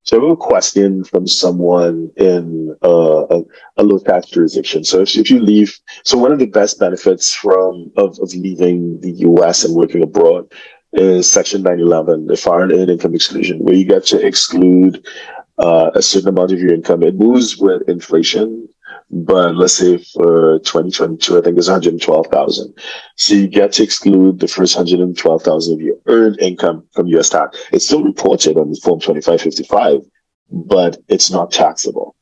So I have a question from someone in a low tax jurisdiction. So if you leave, so one of the best benefits of leaving the US and working abroad is Section 911, the foreign earned income exclusion, where you get to exclude a certain amount of your income. It moves with inflation, but let's say for 2022, I think it's 112,000. So you get to exclude the first 112,000 of your earned income from US tax. It's still reported on Form 2555, but it's not taxable.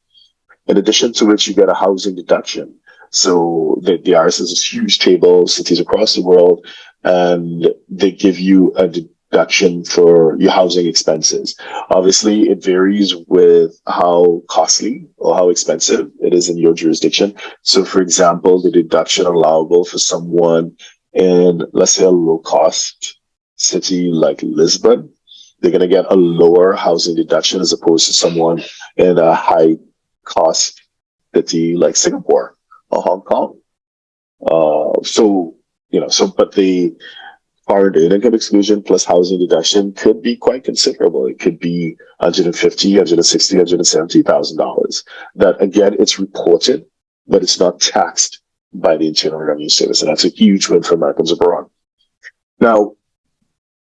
In addition to which, you get a housing deduction. So the IRS has this huge table of cities across the world, and they give you a deduction for your housing expenses. Obviously, it varies with how costly or how expensive it is in your jurisdiction. So, for example, the deduction allowable for someone in, let's say, a low-cost city like Lisbon, they're going to get a lower housing deduction as opposed to someone in a high-cost city like Singapore or Hong Kong. But the foreign earned income exclusion plus housing deduction could be quite considerable. It could be $150,000, $160,000, $170,000. That again, it's reported, but it's not taxed by the Internal Revenue Service, and that's a huge win for Americans abroad. Now,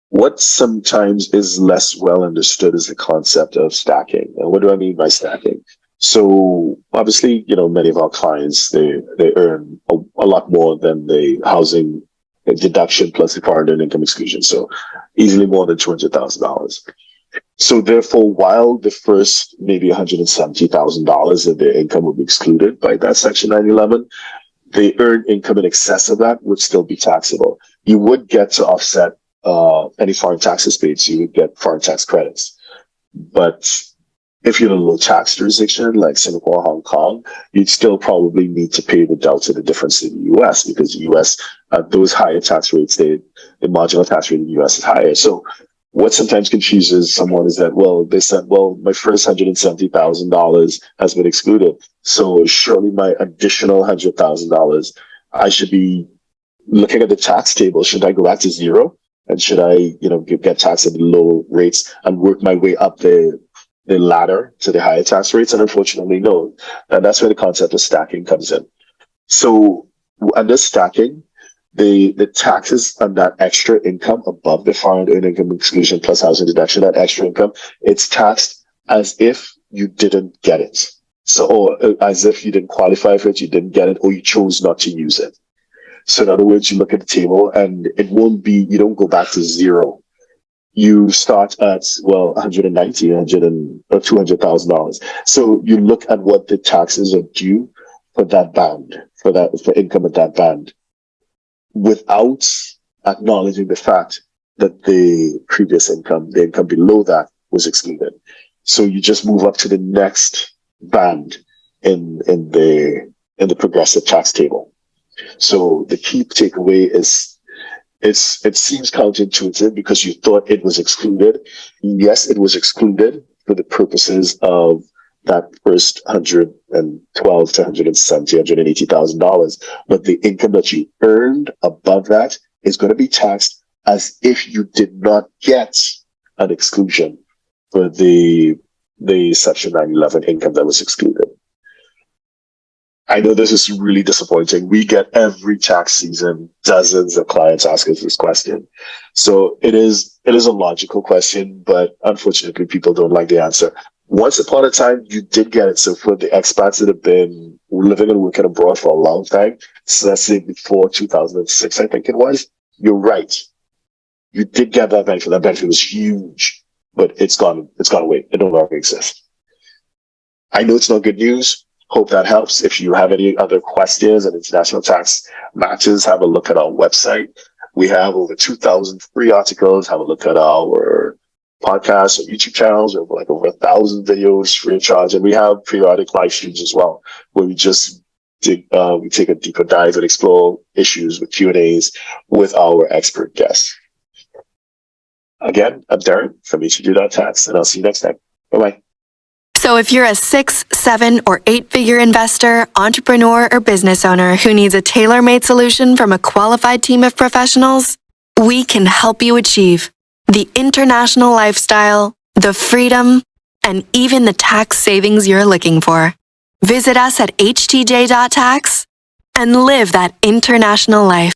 what sometimes is less well understood is the concept of stacking. And what do I mean by stacking? So obviously, many of our clients, they earn a lot more than the housing deduction plus the foreign earned income exclusion. So easily more than $200,000. So therefore, while the first maybe $170,000 of their income would be excluded by that Section 911, the earned income in excess of that would still be taxable. You would get to offset any foreign taxes paid, so you would get foreign tax credits. But if you're in a low tax jurisdiction like Singapore, Hong Kong, you'd still probably need to pay the delta, the difference to the US, because the US, at those higher tax rates, the marginal tax rate in the US is higher. So what sometimes confuses someone is that, they said, my first $170,000 has been excluded. So surely my additional $100,000, I should be looking at the tax table. Should I go back to zero? And should I, get taxed at the low rates and work my way up the ladder to the higher tax rates? And unfortunately, no. And that's where the concept of stacking comes in. So under stacking, the taxes on that extra income above the foreign earned income exclusion plus housing deduction, that extra income, it's taxed as if you didn't get it. So, or as if you didn't qualify for it, you didn't get it, or you chose not to use it. So in other words, you look at the table and it won't be, you don't go back to zero. You start at, $190,000 or $200,000. So you look at what the taxes are due for that band, for income at that band, without acknowledging the fact that the previous income, the income below that, was excluded. So you just move up to the next band in the progressive tax table. So the key takeaway is it seems counterintuitive because you thought it was excluded. Yes, it was excluded for the purposes of that first $112,000 to $170,000, $180,000. But the income that you earned above that is going to be taxed as if you did not get an exclusion for the Section 911 income that was excluded. I know this is really disappointing. We get every tax season dozens of clients ask us this question. So it is a logical question, but unfortunately people don't like the answer. Once upon a time, you did get it. So for the expats that have been living and working abroad for a long time, so let's say before 2006, I think it was, you're right. You did get that benefit. That benefit was huge, but it's gone away. It no longer exists. I know it's not good news. Hope that helps. If you have any other questions on international tax matters, have a look at our website. We have over 2,000 free articles. Have a look at our podcasts or YouTube channels. We have like over 1,000 videos free of charge. And we have periodic live streams as well, where we just we take a deeper dive and explore issues with Q&As with our expert guests. Again, I'm Darren from HED.tax, and I'll see you next time. Bye-bye. So if you're a 6, 7, or 8-figure investor, entrepreneur, or business owner who needs a tailor-made solution from a qualified team of professionals, we can help you achieve the international lifestyle, the freedom, and even the tax savings you're looking for. Visit us at htj.tax and live that international life.